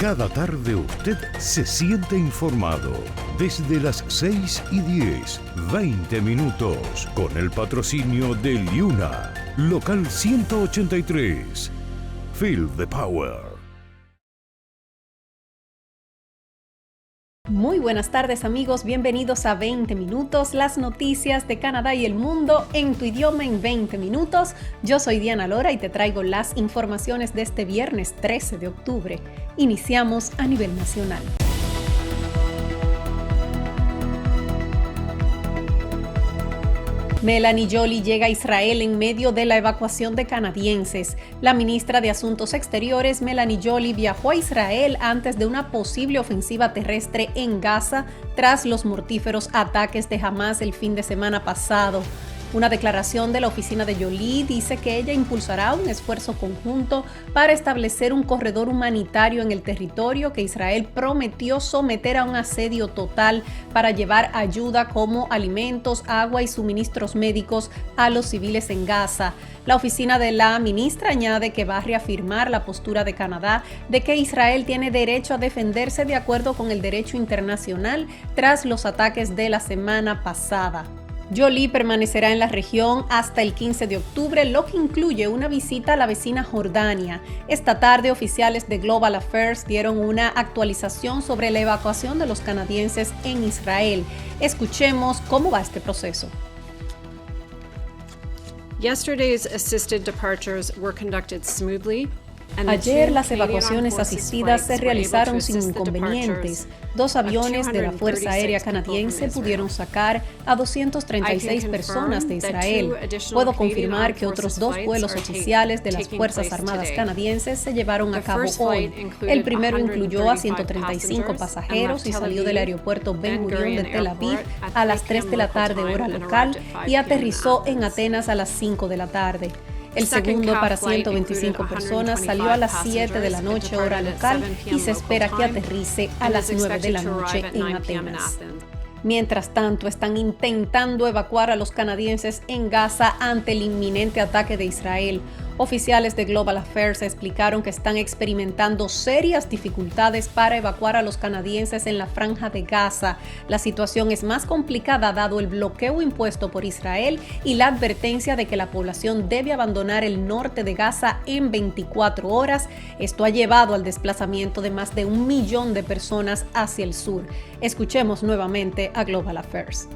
Cada tarde usted se siente informado. Desde las 6:10, 20 minutos, con el patrocinio de Liuna, local 183. Feel the power. Muy buenas tardes amigos, bienvenidos a 20 minutos, las noticias de Canadá y el mundo en tu idioma en 20 minutos. Yo soy Diana Lora y te traigo las informaciones de este viernes 13 de octubre. Iniciamos a nivel nacional. Melanie Joly llega a Israel en medio de la evacuación de canadienses. La ministra de Asuntos Exteriores, Melanie Joly, viajó a Israel antes de una posible ofensiva terrestre en Gaza tras los mortíferos ataques de Hamas el fin de semana pasado. Una declaración de la oficina de Joly dice que ella impulsará un esfuerzo conjunto para establecer un corredor humanitario en el territorio que Israel prometió someter a un asedio total para llevar ayuda como alimentos, agua y suministros médicos a los civiles en Gaza. La oficina de la ministra añade que va a reafirmar la postura de Canadá de que Israel tiene derecho a defenderse de acuerdo con el derecho internacional tras los ataques de la semana pasada. Joly permanecerá en la región hasta el 15 de octubre, lo que incluye una visita a la vecina Jordania. Esta tarde, oficiales de Global Affairs dieron una actualización sobre la evacuación de los canadienses en Israel. Escuchemos cómo va este proceso. Yesterday's assisted departures were conducted smoothly. Ayer las evacuaciones asistidas se realizaron sin inconvenientes. 2 aviones de la Fuerza Aérea Canadiense pudieron sacar a 236 personas de Israel. Puedo confirmar que otros 2 vuelos oficiales de las Fuerzas Armadas canadienses se llevaron a cabo hoy. El primero incluyó a 135 pasajeros y salió del aeropuerto Ben Gurion de Tel Aviv a las 3 de la tarde hora local y aterrizó en Atenas a las 5 de la tarde. El segundo, para 125 personas, salió a las 7 de la noche hora local y se espera que aterrice a las 9 de la noche en Atenas. Mientras tanto, están intentando evacuar a los canadienses en Gaza ante el inminente ataque de Israel. Oficiales de Global Affairs explicaron que están experimentando serias dificultades para evacuar a los canadienses en la franja de Gaza. La situación es más complicada dado el bloqueo impuesto por Israel y la advertencia de que la población debe abandonar el norte de Gaza en 24 horas. Esto ha llevado al desplazamiento de más de 1 millón de personas hacia el sur. Escuchemos nuevamente a Global Affairs.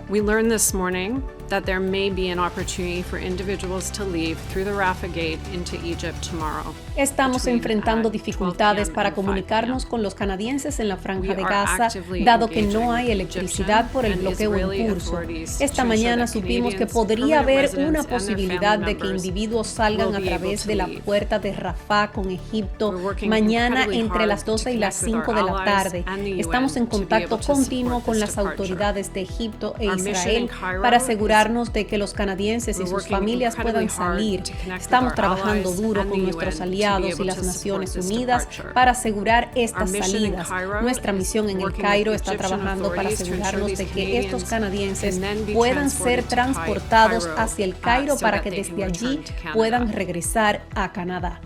We learned this morning that there may be an opportunity for individuals to leave through the Rafah Gate into Egypt tomorrow. Estamos enfrentando dificultades para comunicarnos con los canadienses en la franja de Gaza, dado que no hay electricidad por el bloqueo en curso. Esta mañana supimos que podría haber una posibilidad de que individuos salgan a través de la puerta de Rafah con Egipto mañana entre las 12 y las 5 de la tarde. Estamos en contacto continuo con las autoridades de Egipto e Israel para asegurarnos de que los canadienses y sus familias puedan salir. Estamos trabajando duro con nuestros aliados y las Naciones Unidas para asegurar estas salidas. Nuestra misión en el Cairo está trabajando para asegurarnos de que estos canadienses puedan ser transportados hacia el Cairo para que desde allí puedan regresar a Canadá.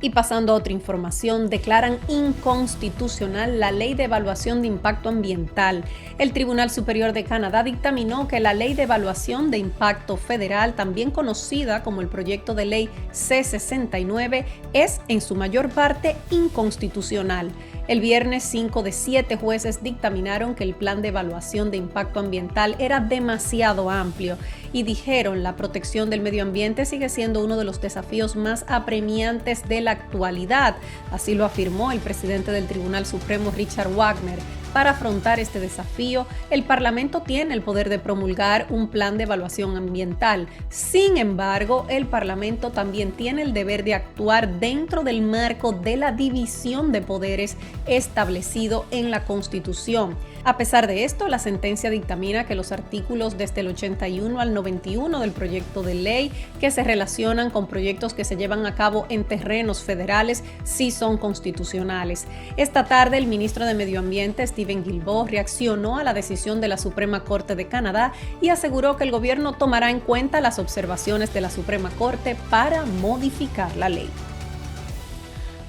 Y pasando a otra información, declaran inconstitucional la Ley de Evaluación de Impacto Ambiental. El Tribunal Superior de Canadá dictaminó que la Ley de Evaluación de Impacto Federal, también conocida como el Proyecto de Ley C-69, es en su mayor parte inconstitucional. El viernes, 5 de 7 jueces dictaminaron que el plan de evaluación de impacto ambiental era demasiado amplio y dijeron la protección del medio ambiente sigue siendo uno de los desafíos más apremiantes de la actualidad. Así lo afirmó el presidente del Tribunal Supremo, Richard Wagner. Para afrontar este desafío, el Parlamento tiene el poder de promulgar un plan de evaluación ambiental. Sin embargo, el Parlamento también tiene el deber de actuar dentro del marco de la división de poderes establecido en la Constitución. A pesar de esto, la sentencia dictamina que los artículos desde el 81 al 91 del proyecto de ley que se relacionan con proyectos que se llevan a cabo en terrenos federales sí son constitucionales. Esta tarde, el ministro de Medio Ambiente, Steven Guilbeault, reaccionó a la decisión de la Suprema Corte de Canadá y aseguró que el gobierno tomará en cuenta las observaciones de la Suprema Corte para modificar la ley.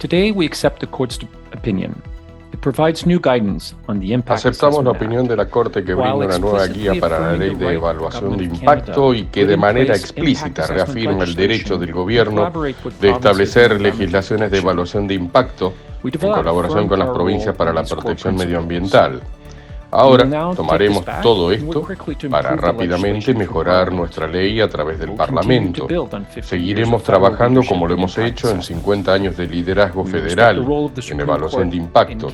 Today we accept the court's opinion. It provides new guidance on the Impact Aceptamos la Assessment opinión de la Corte que brinda una nueva guía para la ley de evaluación de impacto y que de manera explícita reafirma el derecho del gobierno de establecer legislaciones de evaluación de impacto en colaboración con las provincias para la protección medioambiental. Ahora tomaremos todo esto para rápidamente mejorar nuestra ley a través del Parlamento. Seguiremos trabajando como lo hemos hecho en 50 años de liderazgo federal en evaluación de impacto.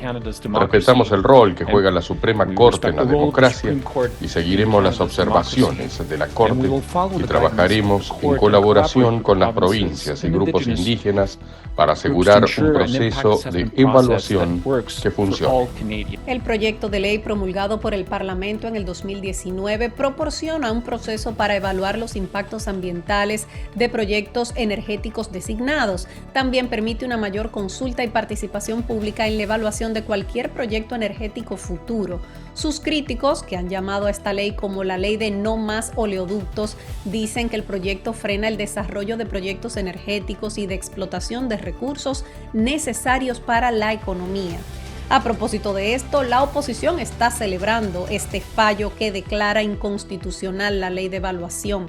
Respetamos el rol que juega la Suprema Corte en la democracia y seguiremos las observaciones de la Corte y trabajaremos en colaboración con las provincias y grupos indígenas para asegurar un proceso de evaluación que funcione. El proyecto de ley promulgado por el Parlamento en el 2019 proporciona un proceso para evaluar los impactos ambientales de proyectos energéticos designados. También permite una mayor consulta y participación pública en la evaluación de cualquier proyecto energético futuro. Sus críticos, que han llamado a esta ley como la ley de no más oleoductos, dicen que el proyecto frena el desarrollo de proyectos energéticos y de explotación de recursos necesarios para la economía. A propósito de esto, la oposición está celebrando este fallo que declara inconstitucional la ley de evaluación.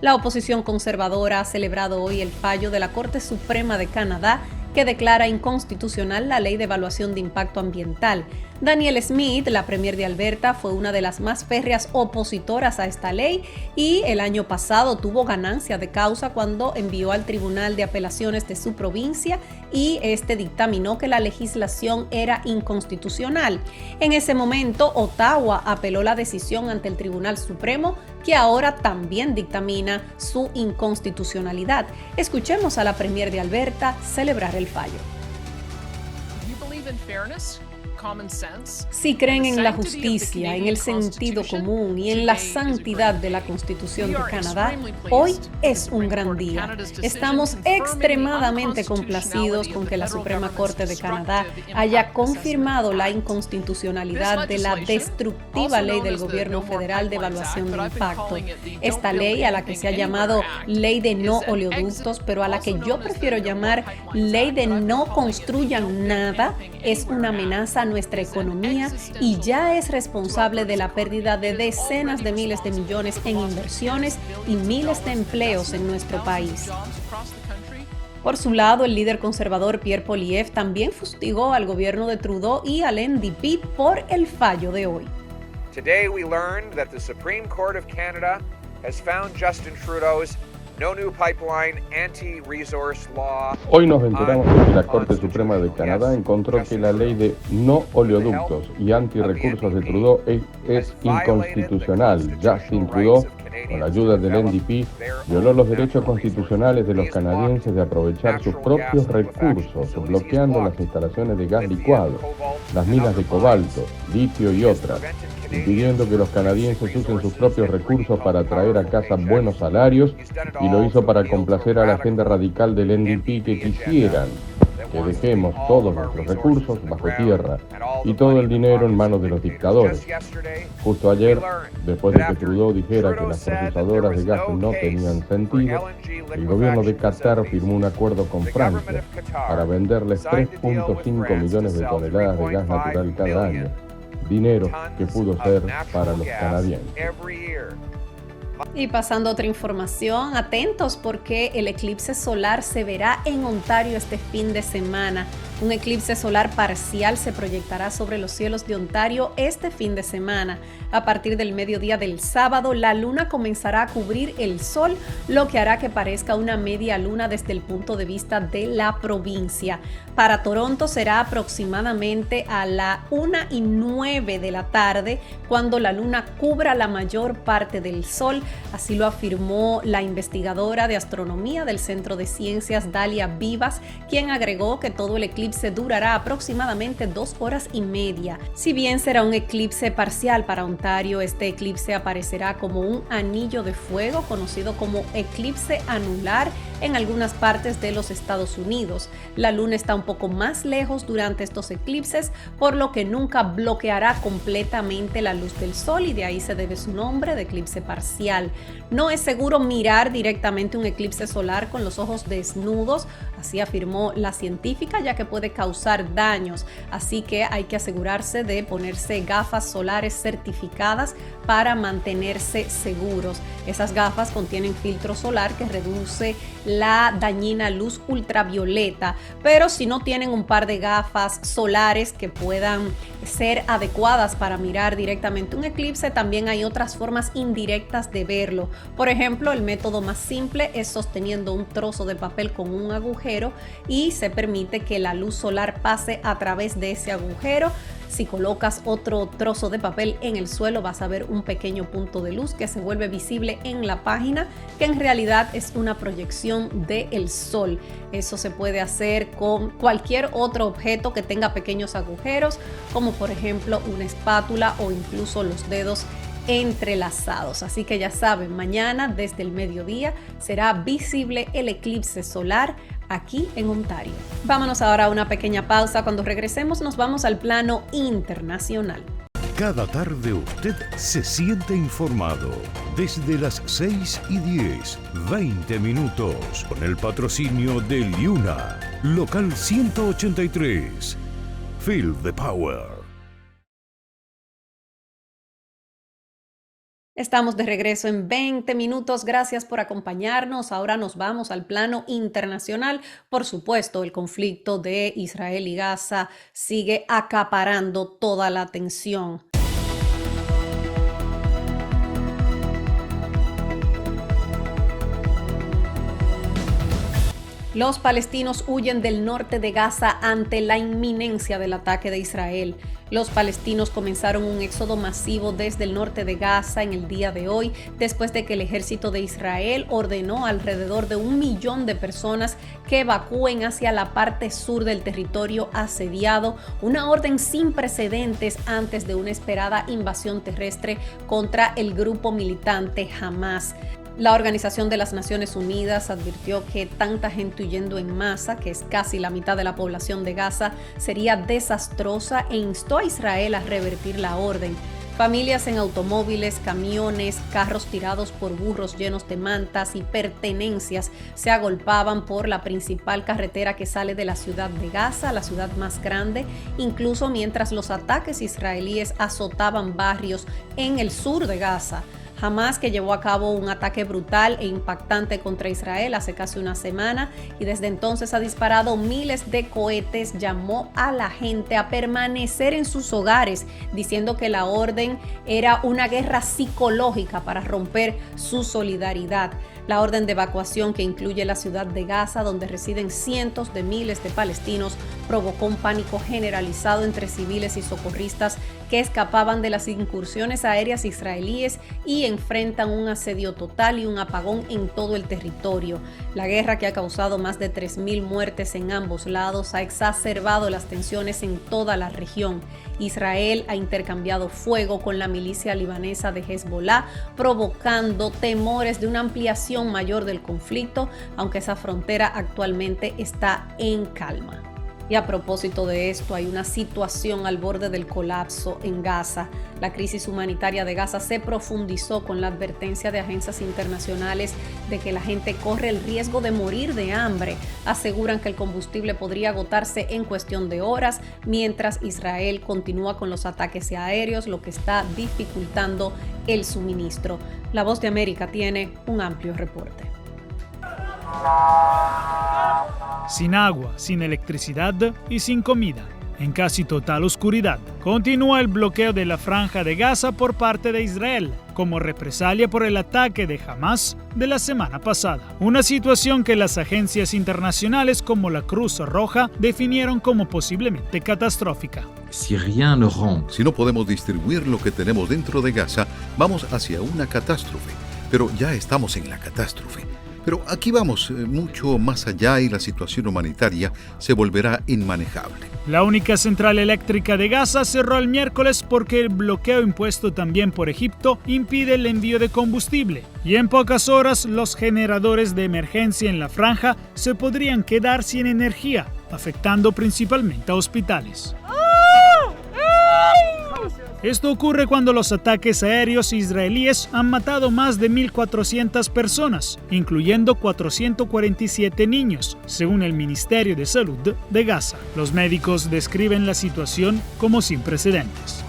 La oposición conservadora ha celebrado hoy el fallo de la Corte Suprema de Canadá que declara inconstitucional la ley de evaluación de impacto ambiental. Danielle Smith, la premier de Alberta, fue una de las más férreas opositoras a esta ley y el año pasado tuvo ganancia de causa cuando envió al Tribunal de Apelaciones de su provincia y este dictaminó que la legislación era inconstitucional. En ese momento, Ottawa apeló la decisión ante el Tribunal Supremo, que ahora también dictamina su inconstitucionalidad. Escuchemos a la premier de Alberta celebrar el fallo. Si creen en la justicia, en el sentido común y en la santidad de la Constitución de Canadá, hoy es un gran día. Estamos extremadamente complacidos con que la Suprema Corte de Canadá haya confirmado la inconstitucionalidad de la destructiva ley del gobierno federal de evaluación de impacto. Esta ley, a la que se ha llamado Ley de No Oleoductos, pero a la que yo prefiero llamar Ley de No Construyan Nada, es una amenaza a nuestra economía y ya es responsable de la pérdida de decenas de miles de millones en inversiones y miles de empleos en nuestro país. Por su lado, el líder conservador Pierre Poilievre también fustigó al gobierno de Trudeau y al NDP por el fallo de hoy. Today we learned that the Supreme Court of Canada has found Justin Trudeau's No New Pipeline Anti-Resource Law. Hoy nos enteramos de que la Corte Suprema de Canadá encontró que la ley de no oleoductos y antirrecursos de Trudeau es inconstitucional. Justin Trudeau, con la ayuda del NDP, violó los derechos constitucionales de los canadienses de aprovechar sus propios recursos, bloqueando las instalaciones de gas licuado, las minas de cobalto, litio y otras, impidiendo que los canadienses usen sus propios recursos para traer a casa buenos salarios, y lo hizo para complacer a la agenda radical del NDP que quisieran que dejemos todos nuestros recursos bajo tierra y todo el dinero en manos de los dictadores. Justo ayer, después de que Trudeau dijera que las procesadoras de gas no tenían sentido, el gobierno de Qatar firmó un acuerdo con Francia para venderles 3.5 millones de toneladas de gas natural cada año, dinero que pudo ser para los canadienses. Y pasando a otra información, atentos porque el eclipse solar se verá en Ontario este fin de semana. Un eclipse solar parcial se proyectará sobre los cielos de Ontario este fin de semana. A partir del mediodía del sábado, la luna comenzará a cubrir el sol, lo que hará que parezca una media luna desde el punto de vista de la provincia. Para Toronto será aproximadamente a la 1:09 de la tarde, cuando la luna cubra la mayor parte del sol. Así lo afirmó la investigadora de astronomía del Centro de Ciencias, Dalia Vivas, quien agregó que todo el eclipse eclipse durará aproximadamente 2 horas y media. Si bien será un eclipse parcial para Ontario, este eclipse aparecerá como un anillo de fuego conocido como eclipse anular en algunas partes de los Estados Unidos. La luna está un poco más lejos durante estos eclipses, por lo que nunca bloqueará completamente la luz del sol y de ahí se debe su nombre de eclipse parcial. No es seguro mirar directamente un eclipse solar con los ojos desnudos, así afirmó la científica, ya que puede causar daños, así que hay que asegurarse de ponerse gafas solares certificadas para mantenerse seguros. Esas gafas contienen filtro solar que reduce la dañina luz ultravioleta, pero si no tienen un par de gafas solares que puedan ser adecuadas para mirar directamente un eclipse, también hay otras formas indirectas de verlo. Por ejemplo, el método más simple es sosteniendo un trozo de papel con un agujero y se permite que la luz solar pase a través de ese agujero. Si colocas otro trozo de papel en el suelo, vas a ver un pequeño punto de luz que se vuelve visible en la página, que en realidad es una proyección del sol. Eso se puede hacer con cualquier otro objeto que tenga pequeños agujeros, como por ejemplo una espátula o incluso los dedos entrelazados. Así que ya saben, mañana desde el mediodía será visible el eclipse solar aquí en Ontario. Vámonos ahora a una pequeña pausa. Cuando regresemos nos vamos al plano internacional. Cada tarde usted se siente informado. Desde las 6:10, 20 minutos, con el patrocinio de Liuna, local 183. Feel the power. Estamos de regreso en 20 minutos. Gracias por acompañarnos. Ahora nos vamos al plano internacional. Por supuesto, el conflicto de Israel y Gaza sigue acaparando toda la atención. Los palestinos huyen del norte de Gaza ante la inminencia del ataque de Israel. Los palestinos comenzaron un éxodo masivo desde el norte de Gaza en el día de hoy, después de que el ejército de Israel ordenó a alrededor de 1 millón de personas que evacúen hacia la parte sur del territorio asediado, una orden sin precedentes antes de una esperada invasión terrestre contra el grupo militante Hamás. La Organización de las Naciones Unidas advirtió que tanta gente huyendo en masa, que es casi la mitad de la población de Gaza, sería desastrosa e instó a Israel a revertir la orden. Familias en automóviles, camiones, carros tirados por burros llenos de mantas y pertenencias se agolpaban por la principal carretera que sale de la ciudad de Gaza, la ciudad más grande, incluso mientras los ataques israelíes azotaban barrios en el sur de Gaza. Hamás, que llevó a cabo un ataque brutal e impactante contra Israel hace casi una semana y desde entonces ha disparado miles de cohetes, llamó a la gente a permanecer en sus hogares, diciendo que la orden era una guerra psicológica para romper su solidaridad. La orden de evacuación, que incluye la ciudad de Gaza, donde residen cientos de miles de palestinos, provocó un pánico generalizado entre civiles y socorristas que escapaban de las incursiones aéreas israelíes y enfrentan un asedio total y un apagón en todo el territorio. La guerra, que ha causado más de 3.000 muertes en ambos lados, ha exacerbado las tensiones en toda la región. Israel ha intercambiado fuego con la milicia libanesa de Hezbollah, provocando temores de una ampliación mayor del conflicto, aunque esa frontera actualmente está en calma. Y a propósito de esto, hay una situación al borde del colapso en Gaza. La crisis humanitaria de Gaza se profundizó con la advertencia de agencias internacionales de que la gente corre el riesgo de morir de hambre. Aseguran que el combustible podría agotarse en cuestión de horas, mientras Israel continúa con los ataques aéreos, lo que está dificultando el suministro. La Voz de América tiene un amplio reporte. Sin agua, sin electricidad y sin comida. En casi total oscuridad. Continúa el bloqueo de la Franja de Gaza por parte de Israel, como represalia por el ataque de Hamás de la semana pasada. Una situación que las agencias internacionales como la Cruz Roja definieron como posiblemente catastrófica. Si no podemos distribuir lo que tenemos dentro de Gaza, vamos hacia una catástrofe. Pero ya estamos en la catástrofe. Pero aquí vamos mucho más allá y la situación humanitaria se volverá inmanejable. La única central eléctrica de Gaza cerró el miércoles porque el bloqueo impuesto también por Egipto impide el envío de combustible. Y en pocas horas los generadores de emergencia en la franja se podrían quedar sin energía, afectando principalmente a hospitales. Esto ocurre cuando los ataques aéreos israelíes han matado más de 1.400 personas, incluyendo 447 niños, según el Ministerio de Salud de Gaza. Los médicos describen la situación como sin precedentes.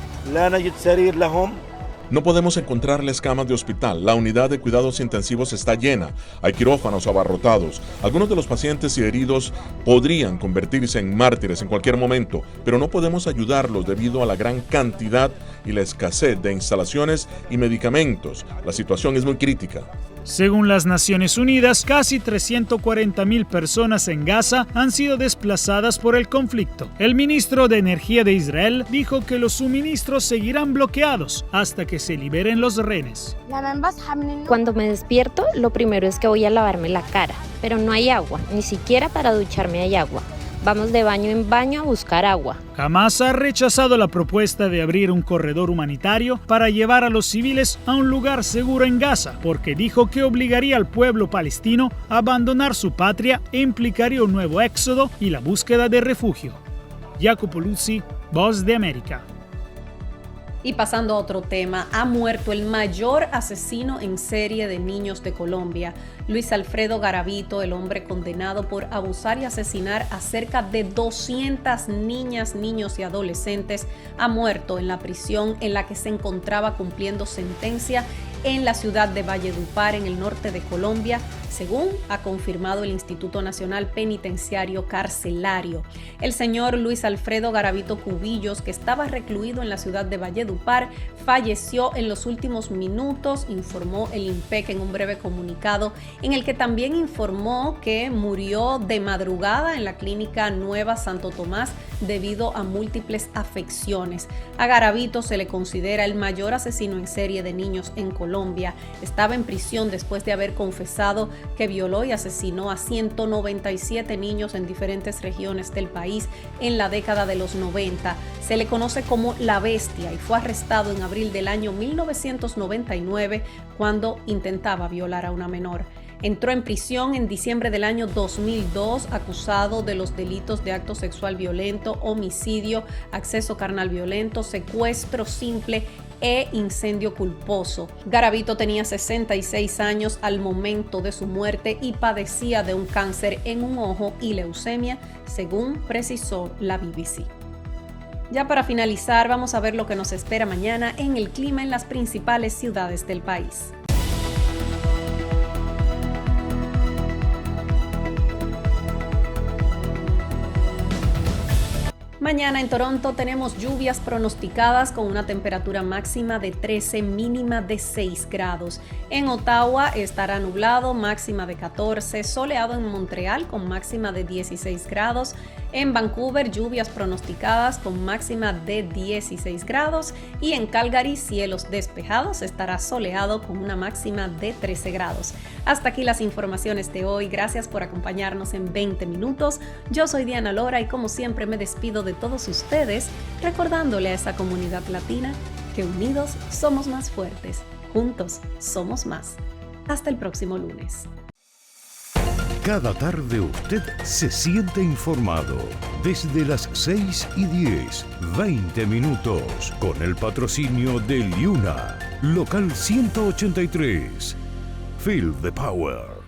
No podemos encontrarles camas de hospital. La unidad de cuidados intensivos está llena. Hay quirófanos abarrotados. Algunos de los pacientes y heridos podrían convertirse en mártires en cualquier momento, pero no podemos ayudarlos debido a la gran cantidad y la escasez de instalaciones y medicamentos. La situación es muy crítica. Según las Naciones Unidas, casi 340.000 personas en Gaza han sido desplazadas por el conflicto. El ministro de Energía de Israel dijo que los suministros seguirán bloqueados hasta que se liberen los rehenes. Cuando me despierto, lo primero es que voy a lavarme la cara, pero no hay agua, ni siquiera para ducharme hay agua. Vamos de baño en baño a buscar agua. Hamas ha rechazado la propuesta de abrir un corredor humanitario para llevar a los civiles a un lugar seguro en Gaza, porque dijo que obligaría al pueblo palestino a abandonar su patria e implicaría un nuevo éxodo y la búsqueda de refugio. Jacopo Luzzi, Voz de América. Y pasando a otro tema, ha muerto el mayor asesino en serie de niños de Colombia. Luis Alfredo Garavito, el hombre condenado por abusar y asesinar a cerca de 200 niñas, niños y adolescentes, ha muerto en la prisión en la que se encontraba cumpliendo sentencia en la ciudad de Valledupar, en el norte de Colombia, según ha confirmado el Instituto Nacional Penitenciario Carcelario. El señor Luis Alfredo Garavito Cubillos, que estaba recluido en la ciudad de Valledupar, falleció en los últimos minutos, informó el INPEC en un breve comunicado, en el que también informó que murió de madrugada en la clínica Nueva Santo Tomás debido a múltiples afecciones. A Garavito se le considera el mayor asesino en serie de niños en Colombia. Estaba en prisión después de haber confesado que violó y asesinó a 197 niños en diferentes regiones del país en la década de los 90. Se le conoce como La Bestia y fue arrestado en abril del año 1999 cuando intentaba violar a una menor. Entró en prisión en diciembre del año 2002 acusado de los delitos de acto sexual violento, homicidio, acceso carnal violento, secuestro simple e incendio culposo. Garavito tenía 66 años al momento de su muerte y padecía de un cáncer en un ojo y leucemia, según precisó la BBC. Ya para finalizar, vamos a ver lo que nos espera mañana en el clima en las principales ciudades del país. Mañana en Toronto tenemos lluvias pronosticadas con una temperatura máxima de 13, mínima de 6 grados. En Ottawa estará nublado, máxima de 14, soleado en Montreal con máxima de 16 grados. En Vancouver, lluvias pronosticadas con máxima de 16 grados. Y en Calgary, cielos despejados, estará soleado con una máxima de 13 grados. Hasta aquí las informaciones de hoy. Gracias por acompañarnos en 20 minutos. Yo soy Diana Lora y como siempre me despido de todos ustedes, recordándole a esa comunidad latina que unidos somos más fuertes, juntos somos más. Hasta el próximo lunes. Cada tarde usted se siente informado. Desde las 6:10, 20 minutos, con el patrocinio de Liuna, local 183. Feel the power.